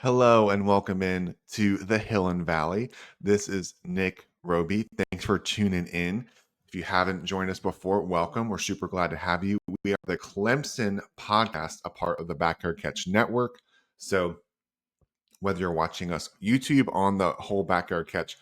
Hello and welcome in to the Hill and Valley. This is Nick Roby. Thanks for tuning in. If you haven't joined us before, welcome. We're super glad to have you. We are the Clemson podcast, a part of the BackyardCatch network. So whether you're watching us YouTube on the whole BackyardCatch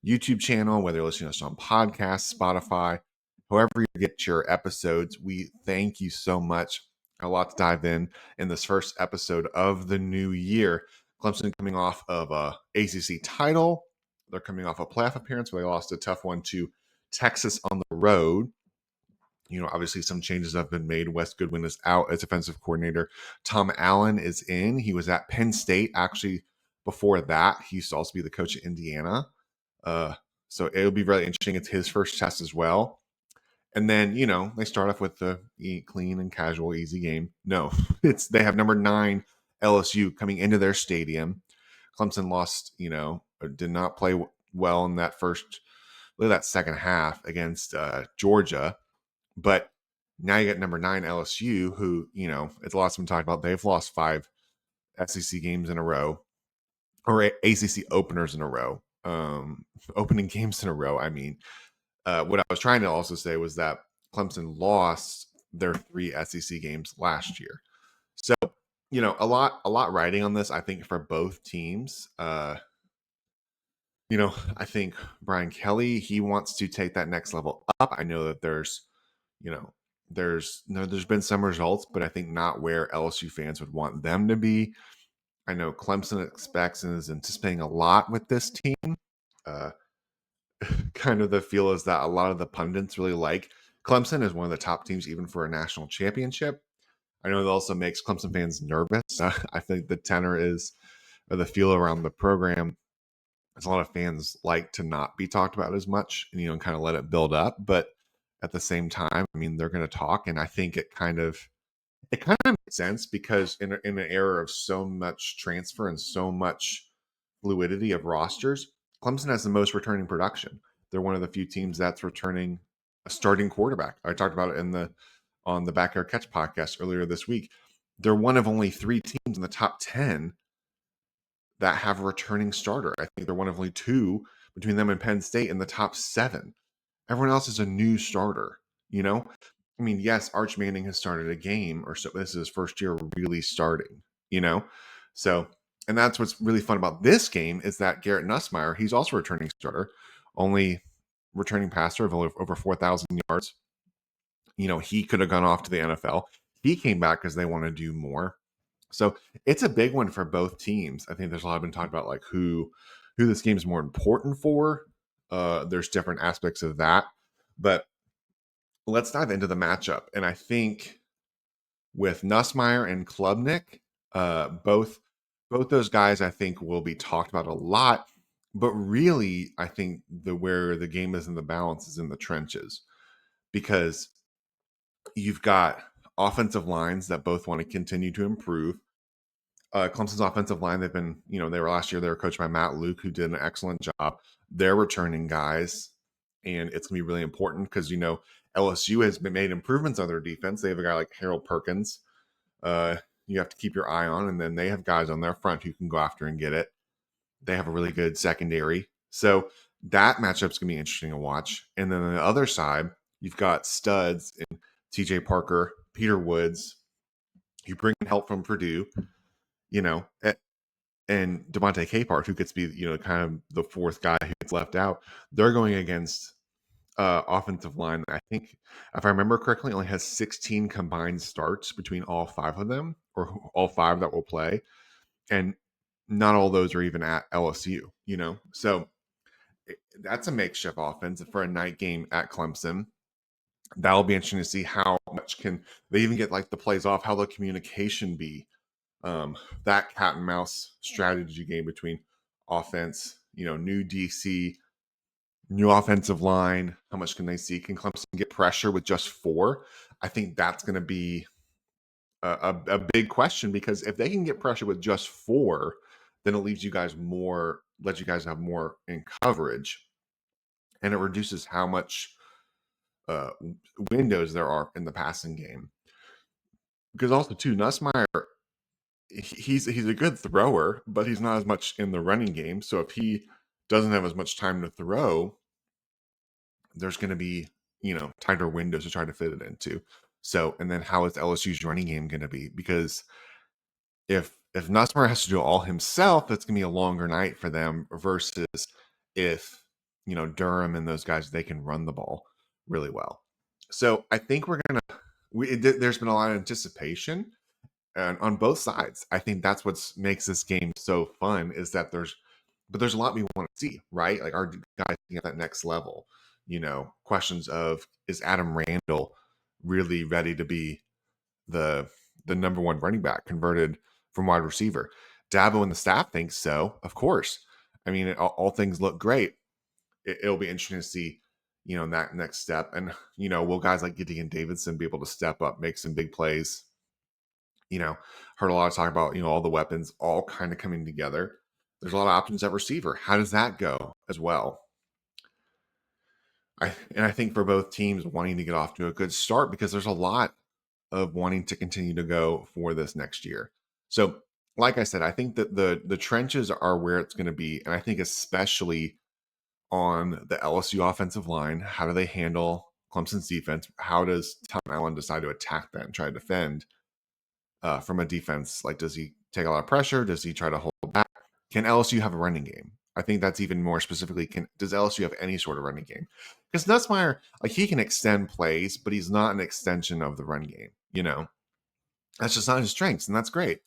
YouTube channel, whether you're listening to us on podcasts, Spotify, however you get your episodes, we thank you so much. A lot to dive in this first episode of the new year. Clemson coming off of a ACC title. They're coming off a playoff appearance where they lost a tough one to Texas on the road. Obviously some changes have been made. Wes Goodwin is out as offensive coordinator. Tom Allen is in. He was at Penn State. Actually, before that, he used to also be the coach at Indiana. So it'll be really interesting. It's his first test as well. And then, they start off with the clean and casual, easy game. No, they have number 9 LSU coming into their stadium. Clemson lost, did not play well in that second half against Georgia. But now you get number 9 LSU, who, it's a lot been talked about. They've lost 5 SEC games in a row, or ACC openers in a row, opening games in a row. I mean, what I was trying to also say was that Clemson lost their 3 SEC games last year. So, a lot riding on this, I think, for both teams. I think Brian Kelly, he wants to take that next level up. I know that there's been some results, but I think not where LSU fans would want them to be. I know Clemson expects and is anticipating a lot with this team. Kind of the feel is that a lot of the pundits really like Clemson as one of the top teams, even for a national championship. I know it also makes Clemson fans nervous. I think the tenor is, or the feel around the program, is a lot of fans like to not be talked about as much and, kind of let it build up. But at the same time, I mean, they're going to talk. And I think it kind of makes sense because in an era of so much transfer and so much fluidity of rosters, Clemson has the most returning production. They're one of the few teams that's returning a starting quarterback. I talked about it on the Backyard Catch podcast earlier this week. They're one of only 3 teams in the top 10 that have a returning starter. I think they're one of only 2 between them and Penn State in the top 7. Everyone else is a new starter, I mean, yes, Arch Manning has started a game or so. This is his first year really starting, So, and that's what's really fun about this game is that Garrett Nussmeier, he's also a returning starter, only returning passer of over 4,000 yards. He could have gone off to the NFL. He came back because they want to do more. So it's a big one for both teams. I think there's a lot been talked about like who this game is more important for. There's different aspects of that, but let's dive into the matchup. And I think with Nussmeier and Klubnik, both those guys I think will be talked about a lot. But really, I think where the game is in the balance is in the trenches, because you've got offensive lines that both want to continue to improve. Clemson's offensive line, they've been, they were last year, they were coached by Matt Luke, who did an excellent job. They're returning guys, and it's going to be really important because, LSU has been made improvements on their defense. They have a guy like Harold Perkins you have to keep your eye on, and then they have guys on their front who can go after and get it. They have a really good secondary. So that matchup's going to be interesting to watch. And then on the other side, you've got studs in TJ Parker, Peter Woods. You bring in help from Purdue, and Devontae Capehart, who gets to be, kind of the fourth guy who gets left out. They're going against offensive line. I think, if I remember correctly, only has 16 combined starts between all 5 of them, or all 5 that will play. And not all those are even at LSU, So that's a makeshift offense for a night game at Clemson. That'll be interesting to see how much can they even get like the plays off, how the communication be. That cat and mouse strategy game between offense, new DC, new offensive line, how much can they see? Can Clemson get pressure with just 4? I think that's going to be a big question, because if they can get pressure with just 4, then it leaves you guys more, lets you guys have more in coverage, and it reduces how much windows there are in the passing game. Because also, too, Nussmeier, he's a good thrower, but he's not as much in the running game. So if he doesn't have as much time to throw, there's going to be, tighter windows to try to fit it into. So, and then how is LSU's running game going to be? Because if Nussmeier has to do it all himself, it's going to be a longer night for them versus if, Durham and those guys, they can run the ball really well. So I think there's been a lot of anticipation and on both sides. I think that's what makes this game so fun is that there's a lot we want to see, right? Like, our guys at that next level, questions of, is Adam Randall really ready to be the number one running back converted from wide receiver? Dabo and the staff thinks so, of course. I mean, all things look great. It'll be interesting to see, that next step. And, will guys like Gideon Davidson be able to step up, make some big plays? Heard a lot of talk about, all the weapons all kind of coming together. There's a lot of options at receiver. How does that go as well? I think for both teams wanting to get off to a good start, because there's a lot of wanting to continue to go for this next year. So, like I said, I think that the trenches are where it's going to be, and I think especially on the LSU offensive line, how do they handle Clemson's defense? How does Tom Allen decide to attack that and try to defend from a defense? Like, does he take a lot of pressure? Does he try to hold back? Can LSU have a running game? I think that's even more specifically, does LSU have any sort of running game? Because Nussmeier, like, he can extend plays, but he's not an extension of the run game. That's just not his strengths, and that's great.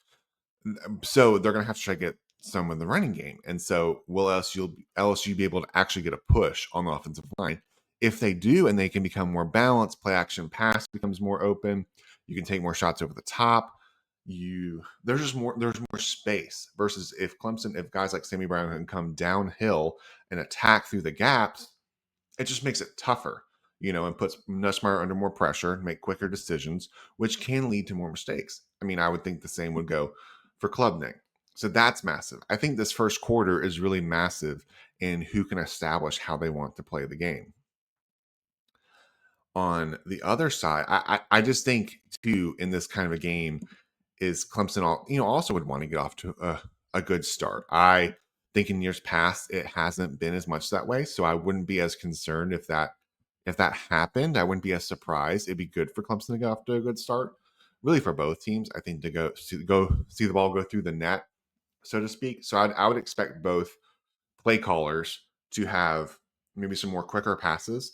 So they're going to have to try to get some in the running game. And so will LSU be able to actually get a push on the offensive line? If they do, and they can become more balanced, play action pass becomes more open, you can take more shots over the top. There's more space versus if guys like Sammy Brown can come downhill and attack through the gaps, it just makes it tougher, and puts Nussmeier under more pressure, make quicker decisions, which can lead to more mistakes. I mean, I would think the same would go for Klubnik. So that's massive. I think this first quarter is really massive in who can establish how they want to play the game. On the other side, I just think too, in this kind of a game, is Clemson also would want to get off to a good start. I think in years past it hasn't been as much that way, so I wouldn't be as concerned if that happened. I wouldn't be as surprised. It'd be good for Clemson to get off to a good start, really, for both teams. I think to go see the ball go through the net, so to speak. So I would expect both play callers to have maybe some more quicker passes.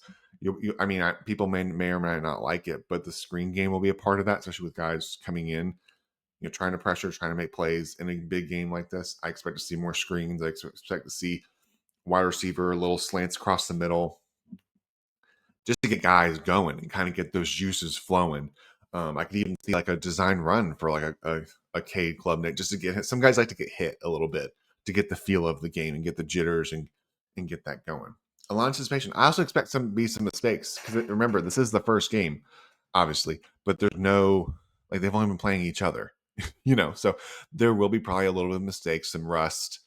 People may or may not like it, but the screen game will be a part of that, especially with guys coming in, trying to pressure, trying to make plays in a big game like this. I expect to see more screens. I expect to see wide receiver, little slants across the middle, just to get guys going and kind of get those juices flowing. I could even see like a design run for like a Cade Klubnik, just to get hit. Some guys like to get hit a little bit to get the feel of the game and get the jitters and get that going. A lot of anticipation. I also expect some mistakes, because remember, this is the first game, obviously, but there's no, like, they've only been playing each other, so there will be probably a little bit of mistakes, some rust.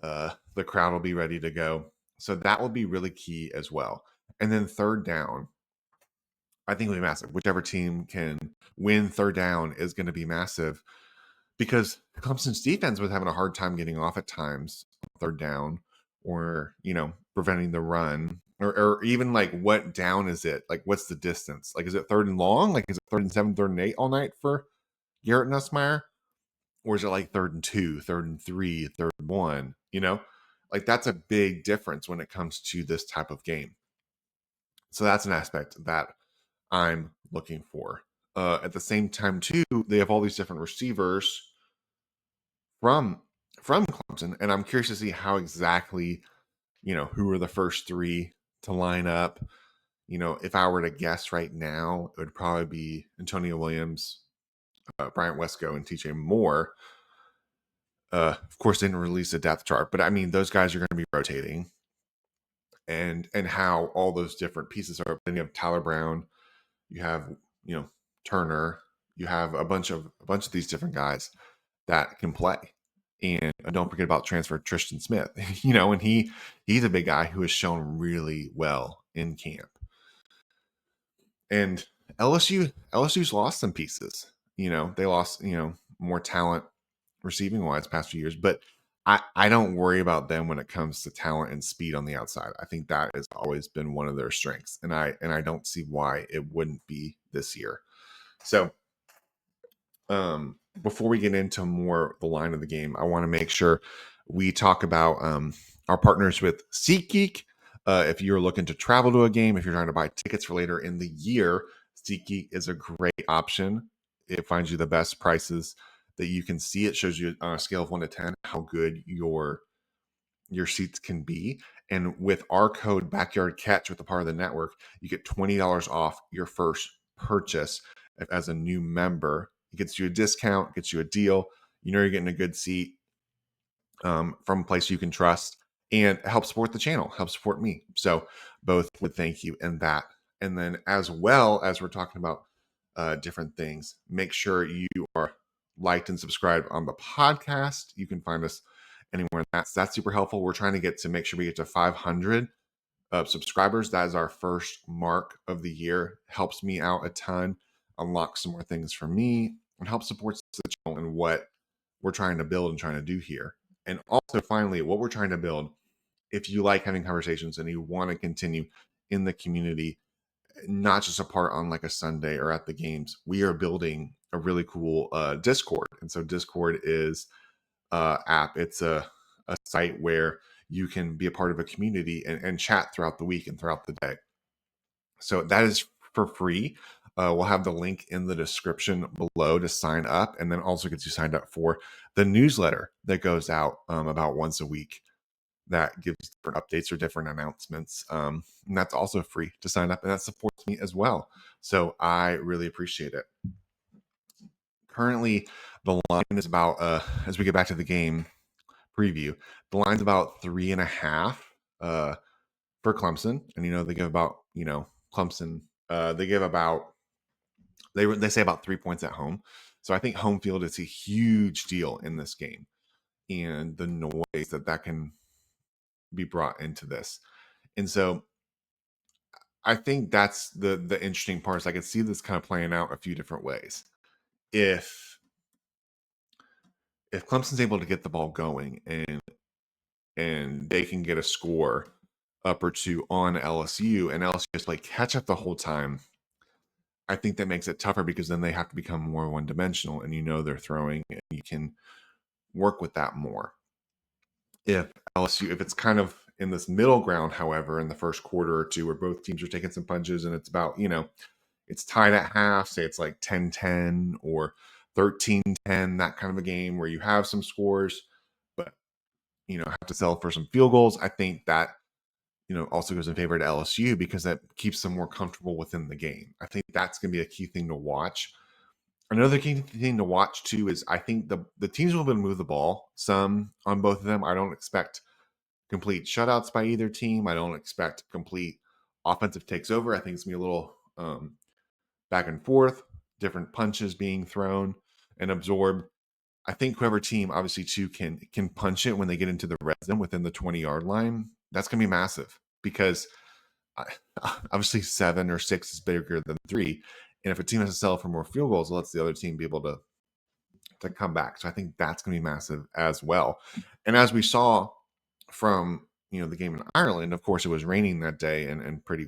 The crowd will be ready to go. So that will be really key as well. And then third down, I think will be massive. Whichever team can win third down is going to be massive, because Clemson's defense was having a hard time getting off at times on third down, or, preventing the run, or even like, what down is it? Like, what's the distance? Like, is it third and long? Like, is it 3rd and 7, 3rd and 8 all night for Garrett Nussmeier? Or is it like 3rd and 2, 3rd and 3, 3rd and 1? Like, that's a big difference when it comes to this type of game. So that's an aspect that I'm looking for. At the same time, too, they have all these different receivers from Clemson, and I'm curious to see how exactly, who are the first three to line up. If I were to guess right now, it would probably be Antonio Williams, Bryant Wesco, and TJ Moore. Of course, they didn't release a depth chart, but I mean, those guys are going to be rotating, and how all those different pieces are. Then you have Tyler Brown, you have Turner, you have a bunch of these different guys that can play. And don't forget about transfer Tristan Smith, and he's a big guy who has shown really well in camp. And LSU's lost some pieces. They lost, more talent receiving wise past few years, but I don't worry about them when it comes to talent and speed on the outside. I think that has always been one of their strengths, and I don't see why it wouldn't be this year. So before we get into more the line of the game, I want to make sure we talk about our partners with SeatGeek. If you're looking to travel to a game, if you're trying to buy tickets for later in the year, SeatGeek is a great option. It finds you the best prices that you can see. It shows you on a scale of 1 to 10 how good your seats can be. And with our code BackyardCatch with the part of the network, you get $20 off your first purchase as a new member. It gets you a discount, gets you a deal. You know you're getting a good seat from a place you can trust, and help support the channel, help support me. So both would thank you in that. And then as well as we're talking about different things, make sure you are liked and subscribed on the podcast. You can find us anywhere. That's super helpful. We're trying to make sure we get to 500 subscribers. That is our first mark of the year. Helps me out a ton, unlock some more things for me, and help support the channel and what we're trying to build and trying to do here. And also, finally, what we're trying to build, if you like having conversations and you want to continue in the community, not just a part on like a Sunday or at the games, we are building a really cool Discord. And so Discord is app. It's a site where you can be a part of a community and chat throughout the week and throughout the day. So that is for free. We'll have the link in the description below to sign up, and then also gets you signed up for the newsletter that goes out about once a week that gives different updates or different announcements. And that's also free to sign up, and that supports me as well. So I really appreciate it. Currently, the line is about, as we get back to the game preview, the line's about 3.5 for Clemson. And, they give about, Clemson, they give about, they say about 3 points at home. So I think home field is a huge deal in this game, and the noise that can be brought into this. And so I think that's the interesting part is I could see this kind of playing out a few different ways. If Clemson's able to get the ball going and they can get a score up or two on LSU, and LSU just play catch up the whole time, I think that makes it tougher because then they have to become more one-dimensional, and they're throwing, and you can work with that more. If it's kind of in this middle ground, however, in the first quarter or two where both teams are taking some punches and it's about, it's tied at half, say it's like 10-10 or 13-10, that kind of a game where you have some scores, but, have to settle for some field goals. I think that, also goes in favor to LSU because that keeps them more comfortable within the game. I think that's going to be a key thing to watch. Another key thing to watch too is I think the teams will be able to move the ball some on both of them. I don't expect complete shutouts by either team. I don't expect complete offensive takes over. I think it's going to be a little back and forth, different punches being thrown and absorbed. I think whoever team obviously too can punch it when they get into the red zone within the 20-yard line. That's going to be massive because obviously 7 or 6 is bigger than 3. And if a team has to settle for more field goals, it lets the other team be able to come back. So I think that's going to be massive as well. And as we saw from the game in Ireland, of course it was raining that day and pretty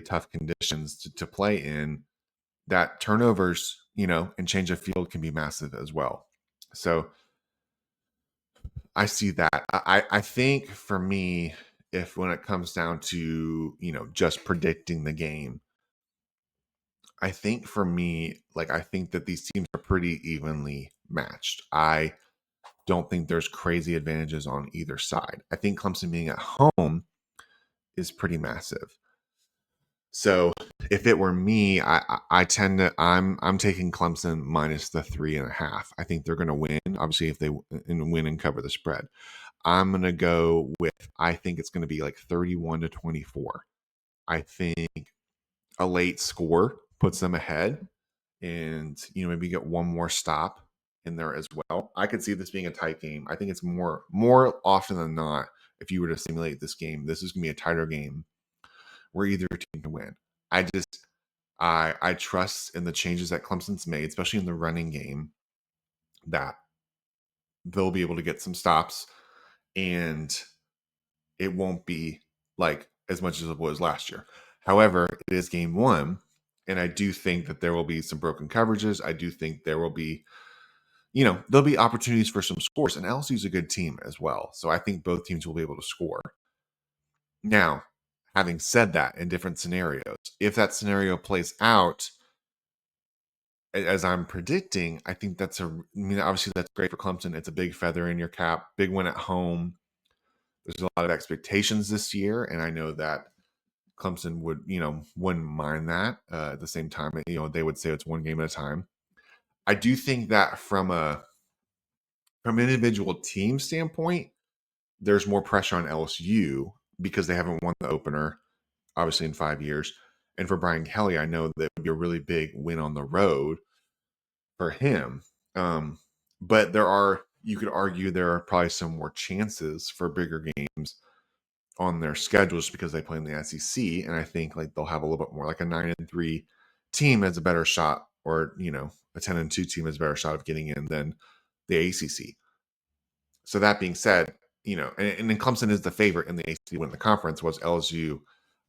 tough conditions to play in. That turnovers, and change of field can be massive as well. So I see that. I think for me, if when it comes down to, just predicting the game, I think for me, I think that these teams are pretty evenly matched. I don't think there's crazy advantages on either side. I think Clemson being at home is pretty massive. So if it were me, I tend to I'm taking Clemson minus the 3.5. I think they're going to win. Obviously, if they win and cover the spread, I'm going to go with. I think it's going to be like 31-24. I think a late score puts them ahead, and maybe get one more stop in there as well. I could see this being a tight game. I think it's more often than not, if you were to simulate this game, this is going to be a tighter game where either team can win. I trust in the changes that Clemson's made, especially in the running game. that they'll be able to get some stops, and it won't be like as much as it was last year. However, it is game one, and I do think that there will be some broken coverages. I do think there will be, there'll be opportunities for some scores, and LSU is a good team as well. So I think both teams will be able to score. Now, having said that, in different scenarios, if that scenario plays out as I'm predicting, I think obviously that's great for Clemson. It's a big feather in your cap, big win at home. There's a lot of expectations this year, and I know that Clemson wouldn't mind that. At the same time, they would say it's one game at a time. I do think that from an individual team standpoint, there's more pressure on LSU because they haven't won the opener, obviously, in 5 years. And for Brian Kelly, I know that would be a really big win on the road for him. But you could argue there are probably some more chances for bigger games on their schedules because they play in the SEC, and I think like they'll have a little bit more, like a 9-3 team has a better shot, or a 10-2 team has a better shot of getting in than the ACC. So that being said, and then Clemson is the favorite in the ACC to win the conference, was LSU.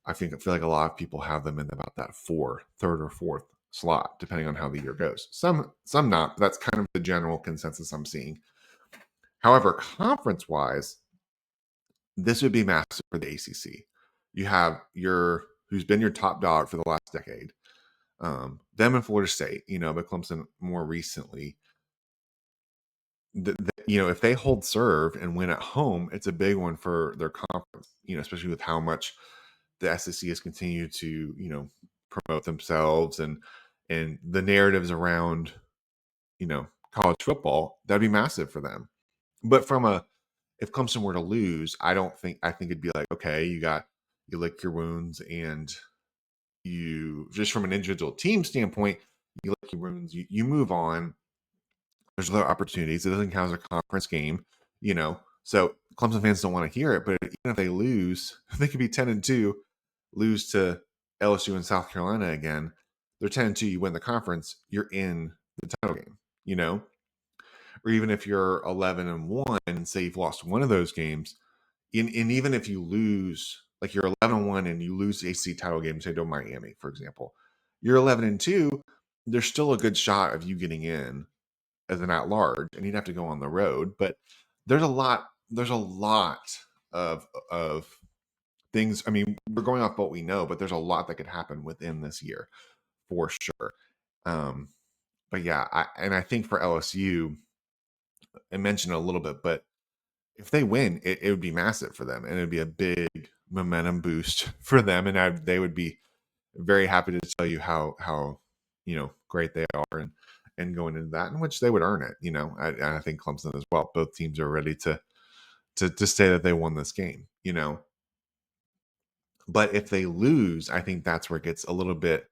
I feel like a lot of people have them in about that third or fourth slot, depending on how the year goes. Some not, but that's kind of the general consensus I'm seeing. However, conference-wise, this would be massive for the ACC. You have who's been your top dog for the last decade, them and Florida State, but Clemson more recently. If they hold serve and win at home, it's a big one for their conference, especially with how much the SEC has continued to, promote themselves and the narratives around, college football. That'd be massive for them. But if Clemson were to lose, I think it'd be like, okay, you lick your wounds, and you, just from an individual team standpoint, you lick your wounds, you move on. There's other opportunities. It doesn't count as a conference game, So Clemson fans don't want to hear it, but even if they lose, they could be 10-2, lose to LSU and South Carolina again. They're 10-2. You win the conference, you're in the title game, Or even if you're 11-1 and say you've lost one of those games, and even if you lose, like you're 11-1 and you lose the ACC title game, say to Miami, for example, you're 11-2. There's still a good shot of you getting in as an at-large, and you'd have to go on the road. But there's a lot of things. I mean, we're going off what we know, but there's a lot that could happen within this year for sure. But yeah, I think for LSU, I mentioned it a little bit, but if they win, it would be massive for them, and it'd be a big momentum boost for them, and they would be very happy to tell you how great they are, and going into that, in which they would earn it. I think Clemson as well. Both teams are ready to say that they won this game. But if they lose, I think that's where it gets a little bit,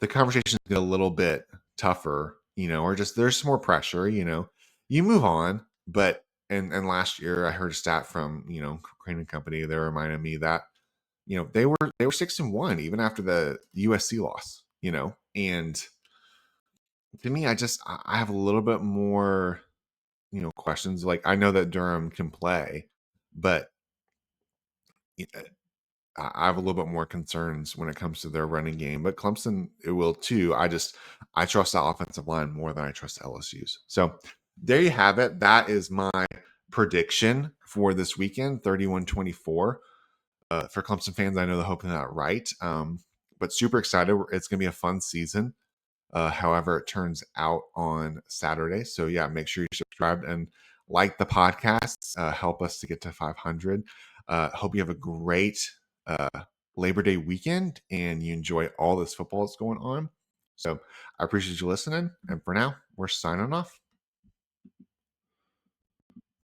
the conversations get a little bit tougher, or just there's some more pressure. You move on, but and last year I heard a stat from Crane & Company. They reminded me that they were 6-1 even after the USC loss. And to me, I have a little bit more questions. Like, I know that Durham can play, but I have a little bit more concerns when it comes to their running game. But Clemson, it will too. I trust the offensive line more than I trust LSU's. So there you have it. That is my prediction for this weekend, 31-24. For Clemson fans, I know they're hoping that right. But super excited. It's going to be a fun season. However it turns out on Saturday. So yeah, make sure you subscribe and like the podcasts. Help us to get to 500. Hope you have a great Labor Day weekend and you enjoy all this football that's going on. So I appreciate you listening. And for now, we're signing off.